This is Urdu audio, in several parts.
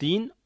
3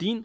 3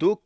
2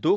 2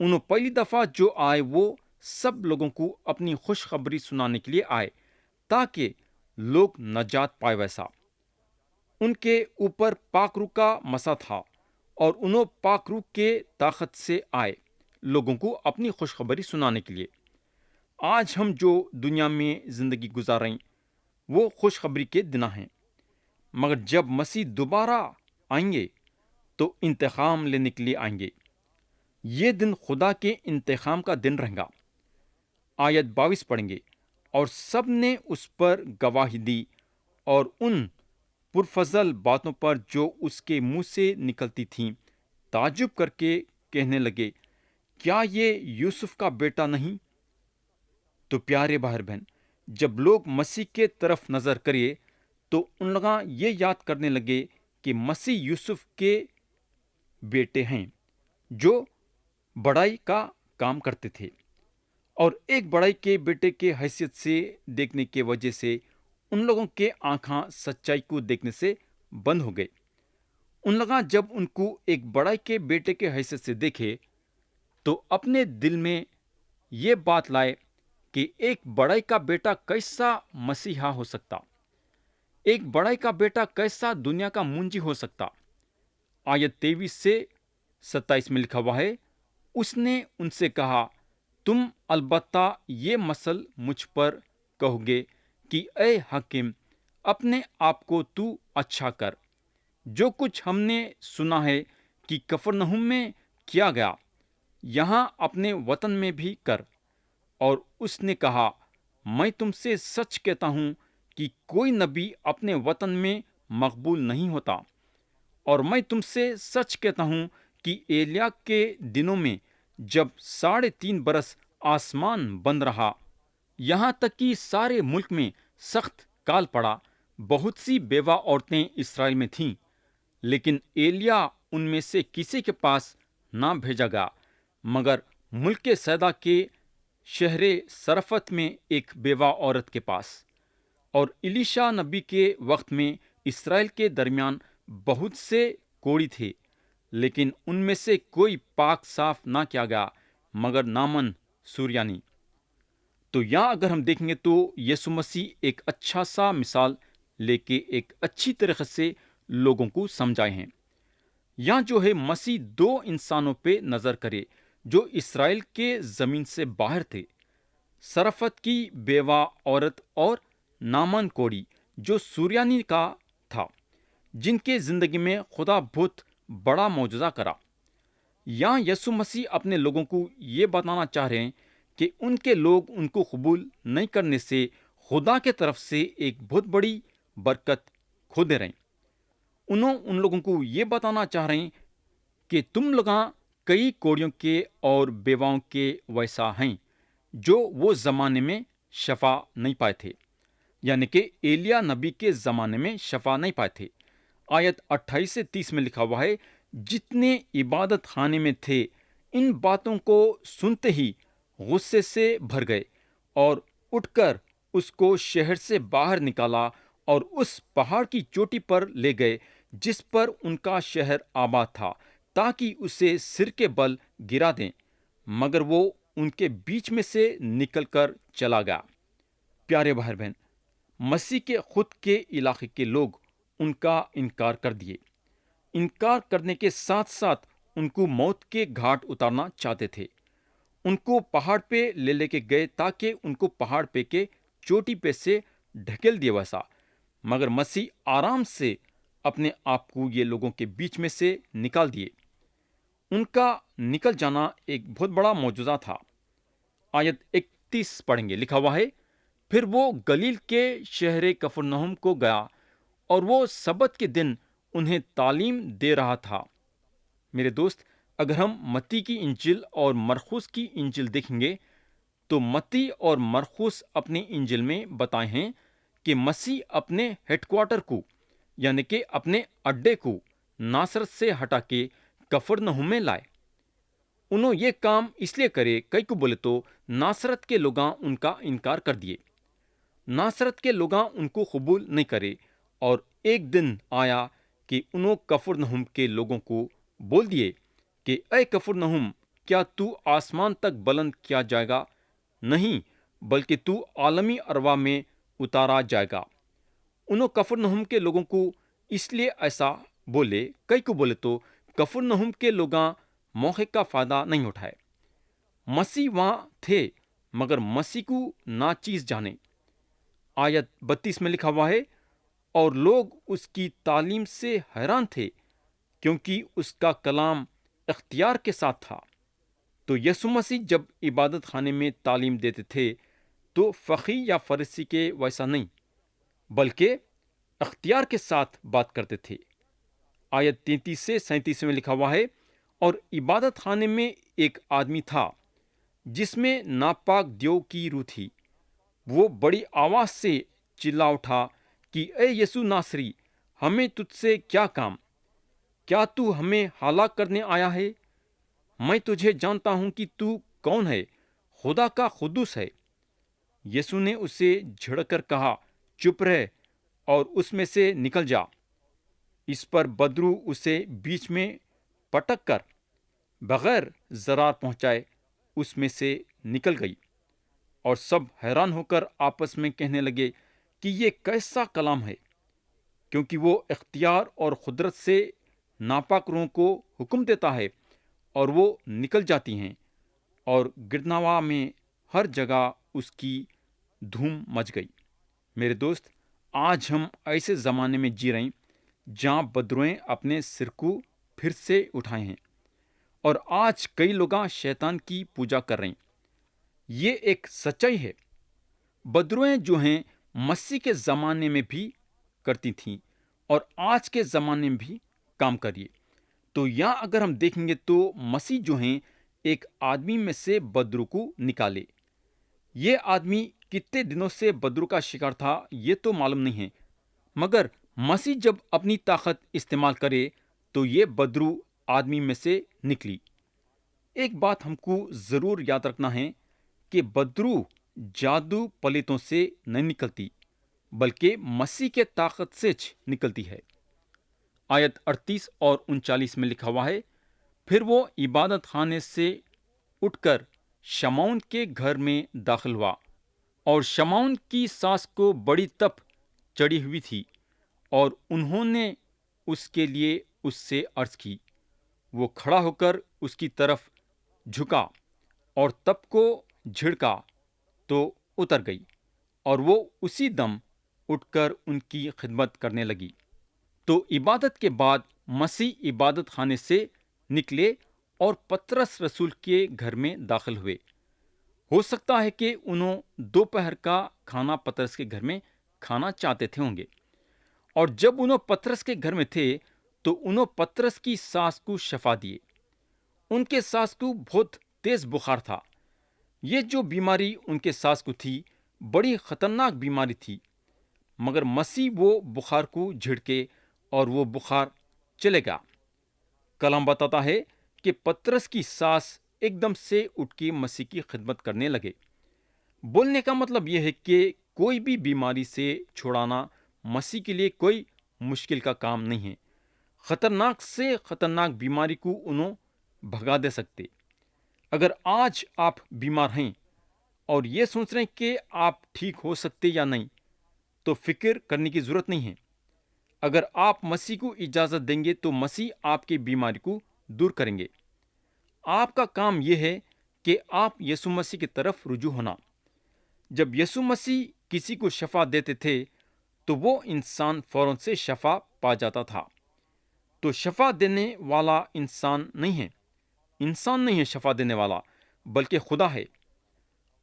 انہوں پہلی دفعہ جو آئے وہ سب لوگوں کو اپنی خوشخبری سنانے کے لیے آئے تاکہ لوگ نجات پائے ویسا۔ ان کے اوپر پاک روح کا مسا تھا اور انہوں پاک روح کے طاقت سے آئے لوگوں کو اپنی خوشخبری سنانے کے لیے۔ آج ہم جو دنیا میں زندگی گزار رہے ہیں وہ خوشخبری کے دن ہیں، مگر جب مسیح دوبارہ آئیں گے تو انتقام لینے کے لیے آئیں گے۔ یہ دن خدا کے انتقام کا دن رہے گا۔ آیت 22 پڑھیں گے، اور سب نے اس پر گواہی دی اور ان پرفضل باتوں پر جو اس کے منہ سے نکلتی تھیں تعجب کر کے کہنے لگے، کیا یہ یوسف کا بیٹا نہیں؟ تو پیارے بھائی بہن، جب لوگ مسیح کے طرف نظر کریے تو ان لوگ یہ یاد کرنے لگے کہ مسیح یوسف کے بیٹے ہیں جو بڑائی کا کام کرتے تھے، اور ایک بڑائی کے بیٹے کے حیثیت سے دیکھنے کی وجہ سے ان لوگوں کے آنکھاں سچائی کو دیکھنے سے بند ہو گئے۔ ان لوگ جب ان کو ایک بڑائی کے بیٹے کے حیثیت سے دیکھے تو اپنے دل میں یہ بات لائے کہ ایک بڑائی کا بیٹا کیسا مسیحا ہو سکتا، ایک بڑائی کا بیٹا کیسا دنیا کا منجی ہو سکتا۔ آیت 23 سے 27 میں لکھا ہوا ہے، اس نے ان سے کہا، تم البتہ یہ مثل مجھ پر کہو گے کہ اے حاکم، اپنے آپ کو تو اچھا کر۔ جو کچھ ہم نے سنا ہے کہ کفرنہوم میں کیا گیا، یہاں اپنے وطن میں بھی کر۔ اور اس نے کہا، میں تم سے سچ کہتا ہوں کہ کوئی نبی اپنے وطن میں مقبول نہیں ہوتا۔ اور میں تم سے سچ کہتا ہوں کہ ایلیا کے دنوں میں جب 3.5 برس آسمان بند رہا، یہاں تک کہ سارے ملک میں سخت کال پڑا، بہت سی بیوہ عورتیں اسرائیل میں تھیں، لیکن ایلیا ان میں سے کسی کے پاس نہ بھیجا گیا مگر ملک سیدا کے شہر سرفت میں ایک بیوہ عورت کے پاس۔ اور الیشا نبی کے وقت میں اسرائیل کے درمیان بہت سے کوڑی تھے، لیکن ان میں سے کوئی پاک صاف نہ کیا گیا مگر نامن سوریانی۔ تو یہاں اگر ہم دیکھیں گے تو یسوع مسیح ایک اچھا سا مثال لے کے ایک اچھی طریقے سے لوگوں کو سمجھائے ہیں۔ یہاں جو ہے مسیح 2 انسانوں پہ نظر کرے جو اسرائیل کے زمین سے باہر تھے، سرفت کی بیوہ عورت اور نامن کوڑی جو سوریانی کا تھا، جن کے زندگی میں خدا بہت بڑا معجزہ کرا۔ یہاں یسوع مسیح اپنے لوگوں کو یہ بتانا چاہ رہے ہیں کہ ان کے لوگ ان کو قبول نہیں کرنے سے خدا کے طرف سے ایک بہت بڑی برکت کھو دے رہے ہیں۔ انہوں ان لوگوں کو یہ بتانا چاہ رہے ہیں کہ تم لوگ کئی کوڑیوں کے اور بیواؤں کے ویسا ہیں جو وہ زمانے میں شفا نہیں پائے تھے، یعنی کہ ایلیا نبی کے زمانے میں شفا نہیں پائے تھے۔ آیت 28 سے 30 میں لکھا ہوا ہے، جتنے عبادت خانے میں تھے ان باتوں کو سنتے ہی غصے سے بھر گئے اور اٹھ کر اس کو شہر سے باہر نکالا اور اس پہاڑ کی چوٹی پر لے گئے جس پر ان کا شہر آباد تھا، تاکہ اسے سر کے بل گرا دیں، مگر وہ ان کے بیچ میں سے نکل کر چلا گیا۔ پیارے بھائی بہن، مسیح کے خود کے علاقے کے لوگ ان کا انکار کر دیے۔ انکار کرنے کے ساتھ ساتھ ان کو موت کے گھاٹ اتارنا چاہتے تھے۔ ان کو پہاڑ پہ لے کے گئے تاکہ ان کو پہاڑ پہ کے چوٹی پہ سے ڈھکیل دیا ویسا، مگر مسیح آرام سے اپنے آپ کو یہ لوگوں کے بیچ میں سے نکال دیے۔ ان کا نکل جانا ایک بہت بڑا معجزہ تھا۔ آیت 31 پڑھیں گے، لکھا ہوا ہے، پھر وہ گلیل کے شہر کفرنہوم کو گیا اور وہ سبت کے دن انہیں تعلیم دے رہا تھا۔ میرے دوست، اگر ہم متی کی انجیل اور مرقس کی انجیل دیکھیں گے تو متی اور مرقس اپنی انجیل میں بتائے ہیں کہ مسیح اپنے ہیڈ کوارٹر کو یعنی کہ اپنے اڈے کو ناصرت سے ہٹا کے کفرنہوم میں لائے۔ انہوں یہ کام اس لیے کرے، کئی کو بولے تو ناصرت کے لوگاں ان کا انکار کر دیے، ناصرت کے لوگاں ان کو قبول نہیں کرے، اور ایک دن آیا کہ انہوں کفرنہوم کے لوگوں کو بول دیے کہ اے کفرنہوم، کیا تو آسمان تک بلند کیا جائے گا؟ نہیں، بلکہ تو عالمی ارواح میں اتارا جائے گا۔ انہوں کفرنہم کے لوگوں کو اس لیے ایسا بولے، کئی کو بولے تو کفرنہم کے لوگاں موقع کا فائدہ نہیں اٹھائے۔ مسیح وہاں تھے مگر مسیح کو ناچیز جانے۔ آیت 32 میں لکھا ہوا ہے، اور لوگ اس کی تعلیم سے حیران تھے کیونکہ اس کا کلام اختیار کے ساتھ تھا۔ تو یسوع مسیح جب عبادت خانے میں تعلیم دیتے تھے تو فقیہ یا فرشی کے ویسا نہیں، بلکہ اختیار کے ساتھ بات کرتے تھے۔ آیت 33 سے 37 میں لکھا ہوا ہے، اور عبادت خانے میں ایک آدمی تھا جس میں ناپاک دیو کی روح تھی۔ وہ بڑی آواز سے چلا اٹھا کہ اے یسوع ناصری، ہمیں تجھ سے کیا کام؟ کیا تو ہمیں ہلاک کرنے آیا ہے؟ میں تجھے جانتا ہوں کہ تو کون ہے، خدا کا قدوس ہے۔ یسوع نے اسے جھڑک کر کہا، چپ رہ اور اس میں سے نکل جا۔ اس پر بدرو اسے بیچ میں پٹک کر بغیر ضرار پہنچائے اس میں سے نکل گئی، اور سب حیران ہو کر آپس میں کہنے لگے کہ یہ کیسا کلام ہے، کیونکہ وہ اختیار اور قدرت سے ناپاک روحوں کو حکم دیتا ہے اور وہ نکل جاتی ہیں، اور گرناوا میں ہر جگہ اس کی دھوم مچ گئی۔ میرے دوست، آج ہم ایسے زمانے میں جی رہے ہیں جہاں بدروہیں اپنے سر کو پھر سے اٹھائے ہیں، اور آج کئی لوگ شیطان کی پوجا کر رہے ہیں۔ یہ ایک سچائی ہے۔ بدروہیں جو ہیں مسیح کے زمانے میں بھی کرتی تھیں اور آج کے زمانے میں بھی کام کریے۔ تو یہاں اگر ہم دیکھیں گے تو مسیح جو ہیں ایک آدمی میں سے بدرو کو نکالے۔ یہ آدمی کتنے دنوں سے بدرو کا شکار تھا یہ تو معلوم نہیں ہے، مگر مسیح جب اپنی طاقت استعمال کرے تو یہ بدرو آدمی میں سے نکلی۔ ایک بات ہم کو ضرور یاد رکھنا ہے کہ بدرو جادو پلیتوں سے نہیں نکلتی بلکہ مسیح کے طاقت سے نکلتی ہے۔ آیت 38 اور 39 میں لکھا ہوا ہے، پھر وہ عبادت خانے سے اٹھ کر شمعون کے گھر میں داخل ہوا، اور شمعون کی ساس کو بڑی تپ چڑھی ہوئی تھی، اور انہوں نے اس کے لیے اس سے عرض کی۔ وہ کھڑا ہو کر اس کی طرف جھکا اور تپ کو جھڑکا تو اتر گئی، اور وہ اسی دم اٹھ کر ان کی خدمت کرنے لگی۔ تو عبادت کے بعد مسیح عبادت خانے سے نکلے اور پترس رسول کے گھر میں داخل ہوئے۔ ہو سکتا ہے کہ انہوں دوپہر کا کھانا پترس کے گھر میں کھانا چاہتے تھے ہوں گے، اور جب انہوں پترس کے گھر میں تھے تو انہوں پترس کی ساس کو شفا دیے۔ ان کے ساس کو بہت تیز بخار تھا۔ یہ جو بیماری ان کے ساس کو تھی بڑی خطرناک بیماری تھی، مگر مسیح وہ بخار کو جھڑکے اور وہ بخار چلے گا۔ کلام بتاتا ہے کہ پترس کی ساس ایک دم سے اٹھ کے مسیح کی خدمت کرنے لگے۔ بولنے کا مطلب یہ ہے کہ کوئی بھی بیماری سے چھڑانا مسیح کے لیے کوئی مشکل کا کام نہیں ہے۔ خطرناک سے خطرناک بیماری کو انہوں بھگا دے سکتے۔ اگر آج آپ بیمار ہیں اور یہ سوچ رہے ہیں کہ آپ ٹھیک ہو سکتے یا نہیں، تو فکر کرنے کی ضرورت نہیں ہے۔ اگر آپ مسیح کو اجازت دیں گے تو مسیح آپ کی بیماری کو دور کریں گے۔ آپ کا کام یہ ہے کہ آپ یسوع مسیح کی طرف رجوع ہونا۔ جب یسوع مسیح کسی کو شفا دیتے تھے تو وہ انسان فوراً سے شفا پا جاتا تھا۔ تو شفا دینے والا انسان نہیں ہے شفا دینے والا، بلکہ خدا ہے۔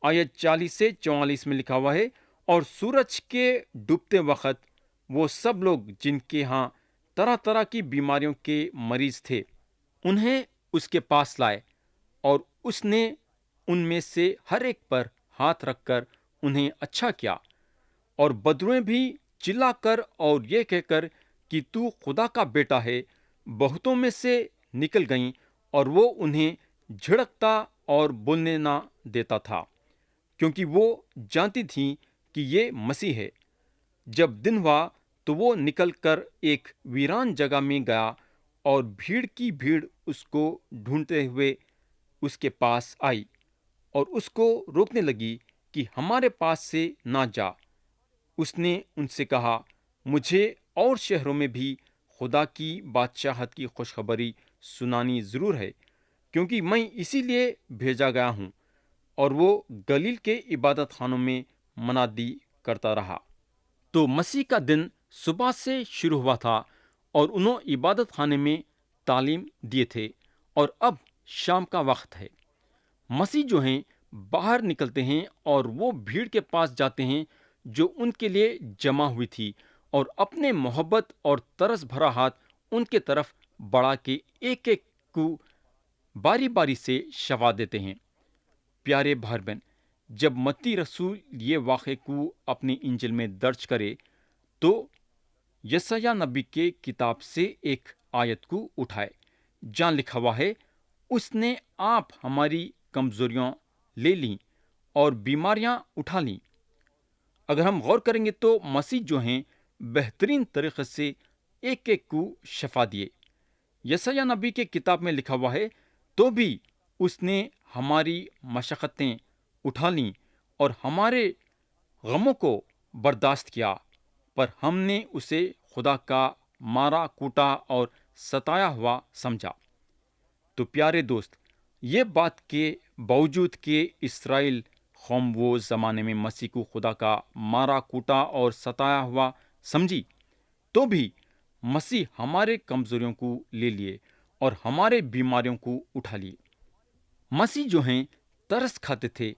آیت 40 سے 44 میں لکھا ہوا ہے، اور سورج کے ڈوبتے وقت وہ سب لوگ جن کے ہاں طرح طرح کی بیماریوں کے مریض تھے انہیں اس کے پاس لائے، اور اس نے ان میں سے ہر ایک پر ہاتھ رکھ کر انہیں اچھا کیا۔ اور بدرویں بھی چلا کر اور یہ کہہ کر کہ تو خدا کا بیٹا ہے بہتوں میں سے نکل گئیں، اور وہ انہیں جھڑکتا اور بولنے نہ دیتا تھا، کیونکہ وہ جانتی تھیں کہ یہ مسیح ہے۔ جب دن ہوا تو وہ نکل کر ایک ویران جگہ میں گیا، اور بھیڑ کی بھیڑ اس کو ڈھونڈتے ہوئے اس کے پاس آئی اور اس کو روکنے لگی کہ ہمارے پاس سے نہ جا۔ اس نے ان سے کہا، مجھے اور شہروں میں بھی خدا کی بادشاہت کی خوشخبری سنانی ضرور ہے، کیونکہ میں اسی لیے بھیجا گیا ہوں۔ اور وہ گلیل کے عبادت خانوں میں منادی کرتا رہا۔ تو مسیح کا دن صبح سے شروع ہوا تھا اور انہوں عبادت خانے میں تعلیم دیے تھے، اور اب شام کا وقت ہے۔ مسیح جو ہیں باہر نکلتے ہیں اور وہ بھیڑ کے پاس جاتے ہیں جو ان کے لیے جمع ہوئی تھی، اور اپنے محبت اور ترس بھرا ہاتھ ان کے طرف بڑھا کے ایک ایک کو باری باری سے شفا دیتے ہیں۔ پیارے بھائی بہن، جب متی رسول یہ واقعے کو اپنی انجیل میں درج کرے تو یسایہ نبی کے کتاب سے ایک آیت کو اٹھائے، جہاں لکھا ہوا ہے، اس نے آپ ہماری کمزوریاں لے لیں اور بیماریاں اٹھا لیں۔ اگر ہم غور کریں گے تو مسیح جو ہیں بہترین طریقے سے ایک ایک کو شفا دیے۔ یسایہ نبی کے کتاب میں لکھا ہوا ہے، تو بھی اس نے ہماری مشقتیں اٹھا لیں اور ہمارے غموں کو برداشت کیا، پر ہم نے اسے خدا کا مارا کوٹا اور ستایا ہوا سمجھا۔ تو پیارے دوست، یہ بات کے باوجود کہ اسرائیل قوم وہ زمانے میں مسیح کو خدا کا مارا کوٹا اور ستایا ہوا سمجھی، تو بھی مسیح ہمارے کمزوریوں کو لے لیے اور ہمارے بیماریوں کو اٹھا لیے۔ مسیح جو ہیں ترس کھاتے تھے،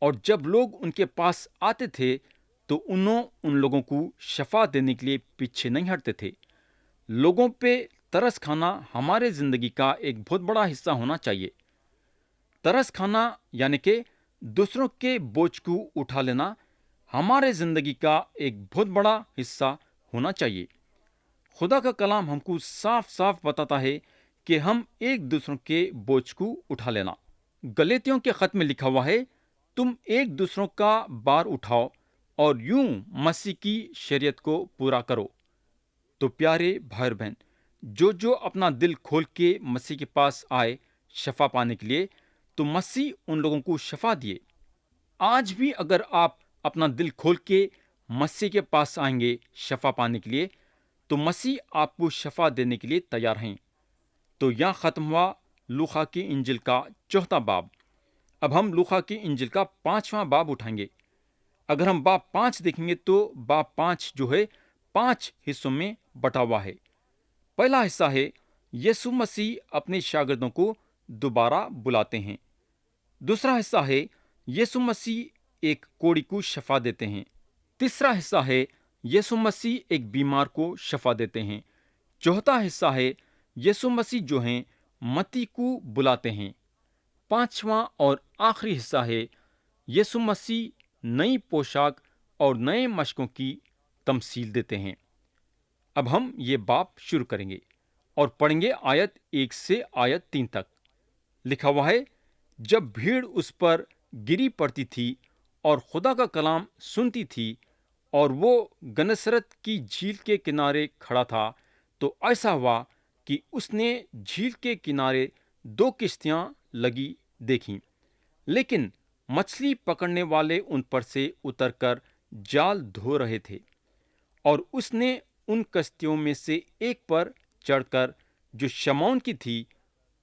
اور جب لوگ ان کے پاس آتے تھے تو انہوں ان لوگوں کو شفا دینے کے لیے پیچھے نہیں ہٹتے تھے۔ لوگوں پہ ترس کھانا ہمارے زندگی کا ایک بہت بڑا حصہ ہونا چاہیے۔ ترس کھانا یعنی کہ دوسروں کے بوجھ کو اٹھا لینا ہمارے زندگی کا ایک بہت بڑا حصہ ہونا چاہیے۔ خدا کا کلام ہم کو صاف صاف بتاتا ہے کہ ہم ایک دوسروں کے بوجھ کو اٹھا لینا۔ گلاطیوں کے خط میں لکھا ہوا ہے، تم ایک دوسروں کا بار اٹھاؤ اور یوں مسیح کی شریعت کو پورا کرو۔ تو پیارے بھائی اور بہن، جو اپنا دل کھول کے مسیح کے پاس آئے شفا پانے کے لیے، تو مسیح ان لوگوں کو شفا دیے۔ آج بھی اگر آپ اپنا دل کھول کے مسیح کے پاس آئیں گے شفا پانے کے لیے، تو مسیح آپ کو شفا دینے کے لیے تیار ہیں۔ تو یہاں ختم ہوا لوقا کی انجیل کا 4واں باب۔ اب ہم لوقا کی انجیل کا 5واں باب اٹھائیں گے۔ اگر ہم باب 5 دیکھیں گے تو باب 5 جو ہے 5 حصوں میں بٹا ہوا ہے۔ پہلا حصہ ہے، یسوع مسیح اپنے شاگردوں کو دوبارہ بلاتے ہیں۔ دوسرا حصہ ہے، یسوع مسیح ایک کوڑی کو شفا دیتے ہیں۔ تیسرا حصہ ہے، یسوع مسیح ایک بیمار کو شفا دیتے ہیں۔ چوتھا حصہ ہے، یسوع مسیح جو ہیں متی کو بلاتے ہیں۔ پانچواں اور آخری حصہ ہے، یسوع مسیح نئی پوشاک اور نئے مشکوں کی تمثیل دیتے ہیں۔ اب ہم یہ باب شروع کریں گے اور پڑھیں گے آیت 1 سے آیت 3 تک۔ لکھا ہوا ہے، جب بھیڑ اس پر گری پڑتی تھی اور خدا کا کلام سنتی تھی، اور وہ گنسرت کی جھیل کے کنارے کھڑا تھا، تو ایسا ہوا کہ اس نے جھیل کے کنارے 2 کشتیاں لگی دیکھیں، لیکن مچھلی پکڑنے والے ان پر سے اتر کر جال دھو رہے تھے۔ اور اس نے ان کشتیوں میں سے ایک پر چڑھ کر، جو شمعون کی تھی،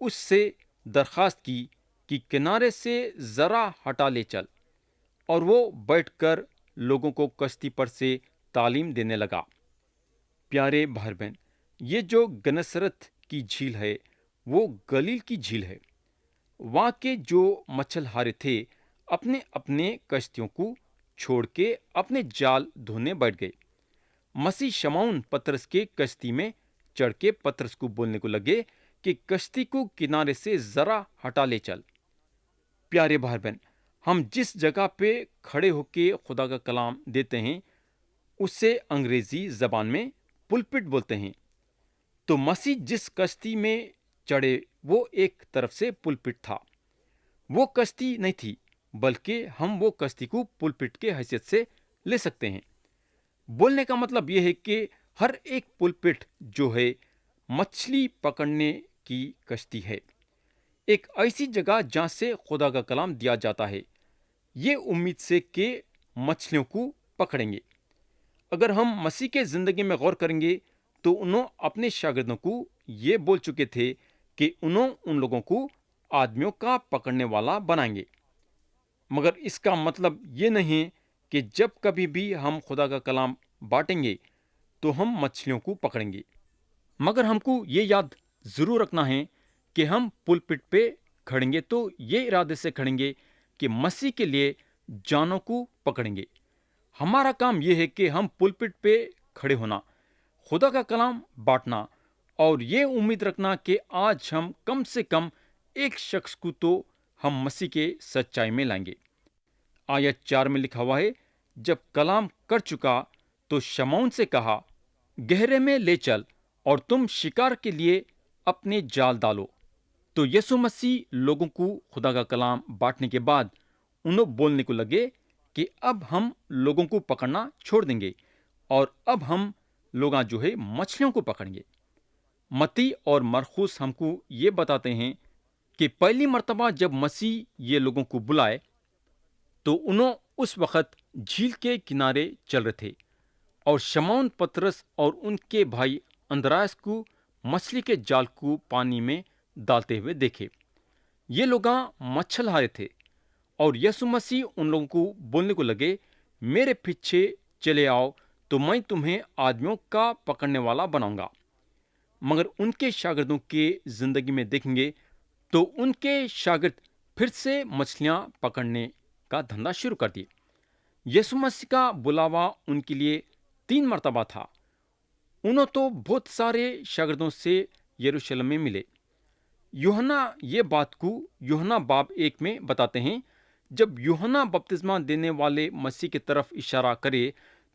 اس سے درخواست کی کہ کنارے سے ذرا ہٹا لے چل، اور وہ بیٹھ کر لوگوں کو کشتی پر سے تعلیم دینے لگا۔ پیارے بھائی بہن، یہ جو گنسرت کی جھیل ہے وہ گلیل کی جھیل ہے۔ وہاں کے جو مچھلہارے تھے اپنے اپنے کشتیوں کو چھوڑ کے اپنے جال دھونے بیٹھ گئے۔ مسیح شمعون پترس کے کشتی میں چڑھ کے پترس کو بولنے کو لگے کہ کشتی کو کنارے سے ذرا ہٹا لے چل۔ پیارے بھائی بہن، ہم جس جگہ پہ کھڑے ہو کے خدا کا کلام دیتے ہیں اسے انگریزی زبان میں پلپٹ بولتے ہیں۔ تو مسیح جس کشتی میں چڑھے وہ ایک طرف سے پلپٹ تھا۔ وہ کشتی نہیں تھی، بلکہ ہم وہ کشتی کو پلپٹ کے حیثیت سے لے سکتے ہیں۔ بولنے کا مطلب یہ ہے کہ ہر ایک پلپٹ جو ہے مچھلی پکڑنے کی کشتی ہے۔ ایک ایسی جگہ جہاں سے خدا کا کلام دیا جاتا ہے، یہ امید سے کہ مچھلیوں کو پکڑیں گے۔ اگر ہم مسیح کے زندگی میں غور کریں گے تو انہوں اپنے شاگردوں کو یہ بول چکے تھے کہ انہوں ان لوگوں کو آدمیوں کا پکڑنے والا بنائیں گے، مگر اس کا مطلب یہ نہیں کہ جب کبھی بھی ہم خدا کا کلام بانٹیں گے تو ہم مچھلیوں کو پکڑیں گے، مگر ہم کو یہ یاد ضرور رکھنا ہے کہ ہم پلپٹ پہ کھڑیں گے تو یہ ارادے سے کھڑیں گے کہ مسیح کے لیے جانوں کو پکڑیں گے۔ ہمارا کام یہ ہے کہ ہم پلپٹ پہ کھڑے ہونا، خدا کا کلام بانٹنا اور یہ امید رکھنا کہ آج ہم کم سے کم ایک شخص کو تو ہم مسیح کے سچائی میں لائیں گے۔ آیت 4 میں لکھا ہوا ہے، جب کلام کر چکا تو شمعون سے کہا، گہرے میں لے چل اور تم شکار کے لیے اپنے جال ڈالو۔ تو یسوع مسیح لوگوں کو خدا کا کلام بانٹنے کے بعد انہوں بولنے کو لگے کہ اب ہم لوگوں کو پکڑنا چھوڑ دیں گے اور اب ہم لوگاں جو ہے مچھلیوں کو پکڑیں گے۔ متی اور مرقس ہم کو یہ بتاتے ہیں کہ پہلی مرتبہ جب مسیح یہ لوگوں کو بلائے تو انہوں اس وقت جھیل کے کنارے چل رہے تھے اور شمعون پترس اور ان کے بھائی اندریاس کو مچھلی کے جال کو پانی میں ڈالتے ہوئے دیکھے۔ یہ لوگاں مچھل تھے اور یسوع مسیح ان لوگوں کو بولنے کو لگے، میرے پیچھے چلے آؤ تو میں تمہیں آدمیوں کا پکڑنے والا بناؤں گا۔ مگر ان کے شاگردوں کے زندگی میں دیکھیں گے تو ان کے شاگرد پھر سے مچھلیاں پکڑنے کا دھندا شروع کر دیے۔ یسوع مسیح کا بلاوا ان کے لیے 3 مرتبہ تھا۔ انہوں تو بہت سارے شاگردوں سے یروشلم میں ملے۔ یوحنا یہ بات کو یوحنا باب 1 میں بتاتے ہیں، جب یوحنا بپتسمہ دینے والے مسیح کی طرف اشارہ کرے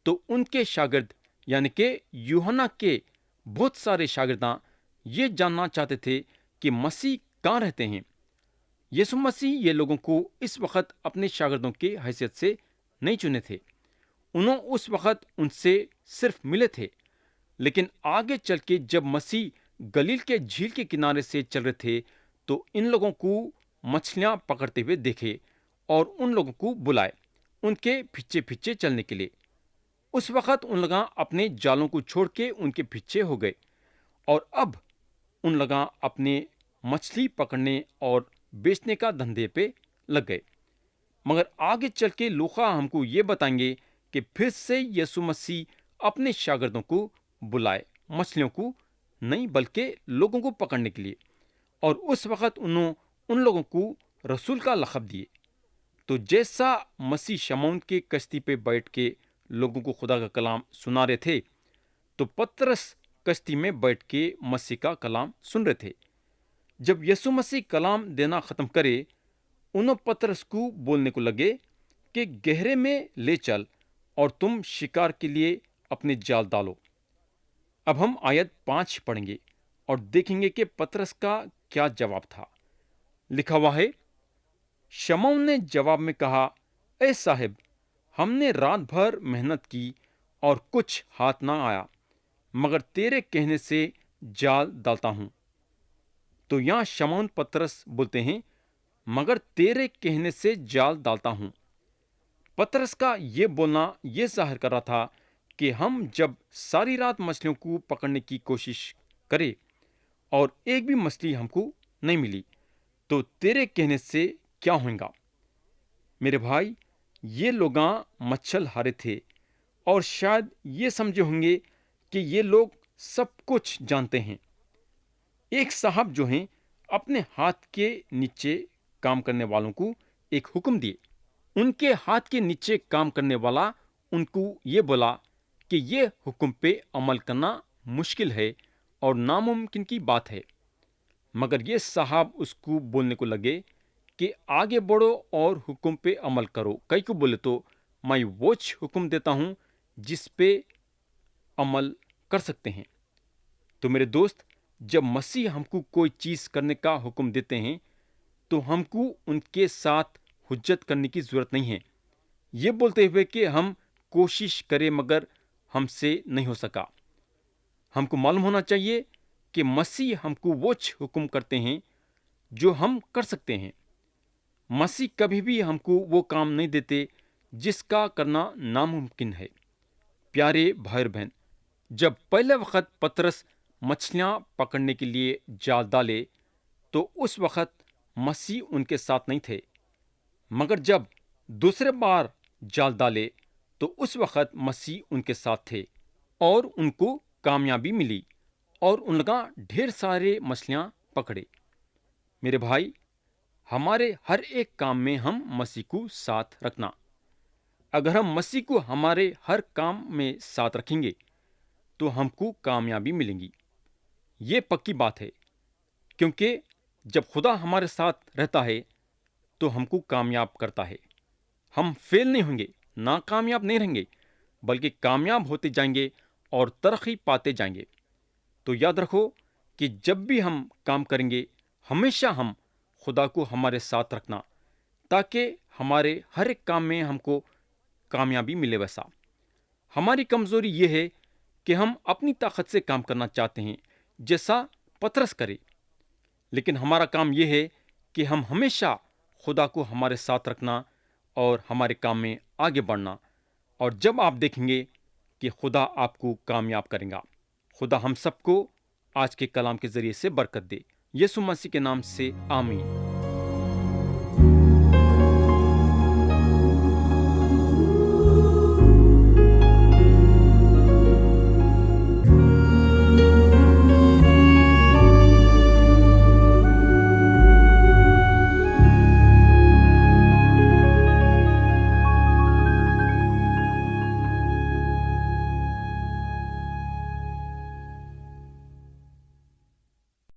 تو ان کے شاگرد یعنی کہ یوحنا کے بہت سارے شاگرداں یہ جاننا چاہتے تھے کہ مسیح کہاں رہتے ہیں۔ یسوع مسیح یہ لوگوں کو اس وقت اپنے شاگردوں کی حیثیت سے نہیں چنے تھے، انہوں اس وقت ان سے صرف ملے تھے، لیکن آگے چل کے جب مسیح گلیل کے جھیل کے کنارے سے چل رہے تھے تو ان لوگوں کو مچھلیاں پکڑتے ہوئے دیکھے اور ان لوگوں کو بلائے ان کے پیچھے پیچھے چلنے کے لیے۔ اس وقت ان لوگاں اپنے جالوں کو چھوڑ کے ان کے پیچھے ہو گئے اور اب ان لوگاں اپنے مچھلی پکڑنے اور بیچنے کا دھندے پہ لگ گئے۔ مگر آگے چل کے لوقا ہم کو یہ بتائیں گے کہ پھر سے یسوع مسیح اپنے شاگردوں کو بلائے، مچھلیوں کو نہیں بلکہ لوگوں کو پکڑنے کے لیے، اور اس وقت انہوں ان لوگوں کو رسول کا لقب دیے۔ تو جیسا مسیح شمعون کے کشتی پہ بیٹھ کے لوگوں کو خدا کا کلام سنا رہے تھے تو پترس کشتی میں بیٹھ کے مسیح کا کلام سن رہے تھے۔ جب یسوع مسیح کلام دینا ختم کرے، انہوں پترس کو بولنے کو لگے کہ گہرے میں لے چل اور تم شکار کے لیے اپنے جال ڈالو۔ اب ہم آیت 5 پڑھیں گے اور دیکھیں گے کہ پترس کا کیا جواب تھا۔ لکھا ہوا ہے، شمعون نے جواب میں کہا، اے صاحب، ہم نے رات بھر محنت کی اور کچھ ہاتھ نہ آیا، مگر تیرے کہنے سے جال ڈالتا ہوں۔ تو یہاں شمعون پترس بولتے ہیں، مگر تیرے کہنے سے جال ڈالتا ہوں۔ پترس کا یہ بولنا یہ ظاہر کر رہا تھا کہ ہم جب ساری رات مچھلیوں کو پکڑنے کی کوشش کرے اور ایک بھی مچھلی ہم کو نہیں ملی تو تیرے کہنے سے کیا ہوئے گا۔ میرے بھائی، یہ لوگاں مچھل ہارے تھے اور شاید یہ سمجھے ہوں گے کہ یہ لوگ سب کچھ جانتے ہیں۔ ایک صاحب جو ہیں اپنے ہاتھ کے نیچے کام کرنے والوں کو ایک حکم دیے۔ ان کے ہاتھ کے نیچے کام کرنے والا ان کو یہ بولا کہ یہ حکم پہ عمل کرنا مشکل ہے اور ناممکن کی بات ہے، مگر یہ صاحب اس کو بولنے کو لگے کہ آگے بڑھو اور حکم پہ عمل کرو۔ کئی کو بولے تو میں وہ حکم دیتا ہوں جس پہ عمل کر سکتے ہیں۔ تو میرے دوست، جب مسیح ہم کو کوئی چیز کرنے کا حکم دیتے ہیں تو ہم کو ان کے ساتھ حجت کرنے کی ضرورت نہیں ہے، یہ بولتے ہوئے کہ ہم کوشش کریں مگر ہم سے نہیں ہو سکا۔ ہم کو معلوم ہونا چاہیے کہ مسیح ہم کو وہ حکم کرتے ہیں جو ہم کر سکتے ہیں۔ مسیح کبھی بھی ہم کو وہ کام نہیں دیتے جس کا کرنا ناممکن ہے۔ پیارے بھائی اور بہن، جب پہلے وقت پترس مچھلیاں پکڑنے کے لیے جال ڈالے تو اس وقت مسیح ان کے ساتھ نہیں تھے، مگر جب دوسرے بار جال ڈالے تو اس وقت مسیح ان کے ساتھ تھے اور ان کو کامیابی ملی اور ان کا ڈھیر سارے مچھلیاں پکڑے۔ میرے بھائی، ہمارے ہر ایک کام میں ہم مسیح کو ساتھ رکھنا۔ اگر ہم مسیح کو ہمارے ہر کام میں ساتھ رکھیں گے تو ہم کو کامیابی ملیں گی۔ یہ پکی بات ہے، کیونکہ جب خدا ہمارے ساتھ رہتا ہے تو ہم کو کامیاب کرتا ہے۔ ہم فیل نہیں ہوں گے، ناکامیاب نہیں رہیں گے، بلکہ کامیاب ہوتے جائیں گے اور ترقی پاتے جائیں گے۔ تو یاد رکھو کہ جب بھی ہم کام کریں گے ہمیشہ ہم خدا کو ہمارے ساتھ رکھنا، تاکہ ہمارے ہر ایک کام میں ہم کو کامیابی ملے۔ ویسا ہماری کمزوری یہ ہے کہ ہم اپنی طاقت سے کام کرنا چاہتے ہیں جیسا پترس کرے، لیکن ہمارا کام یہ ہے کہ ہم ہمیشہ خدا کو ہمارے ساتھ رکھنا اور ہمارے کام میں آگے بڑھنا، اور جب آپ دیکھیں گے کہ خدا آپ کو کامیاب کرے گا۔ خدا ہم سب کو آج کے کلام کے ذریعے سے برکت دے۔ یسوع مسیح کے نام سے آمین۔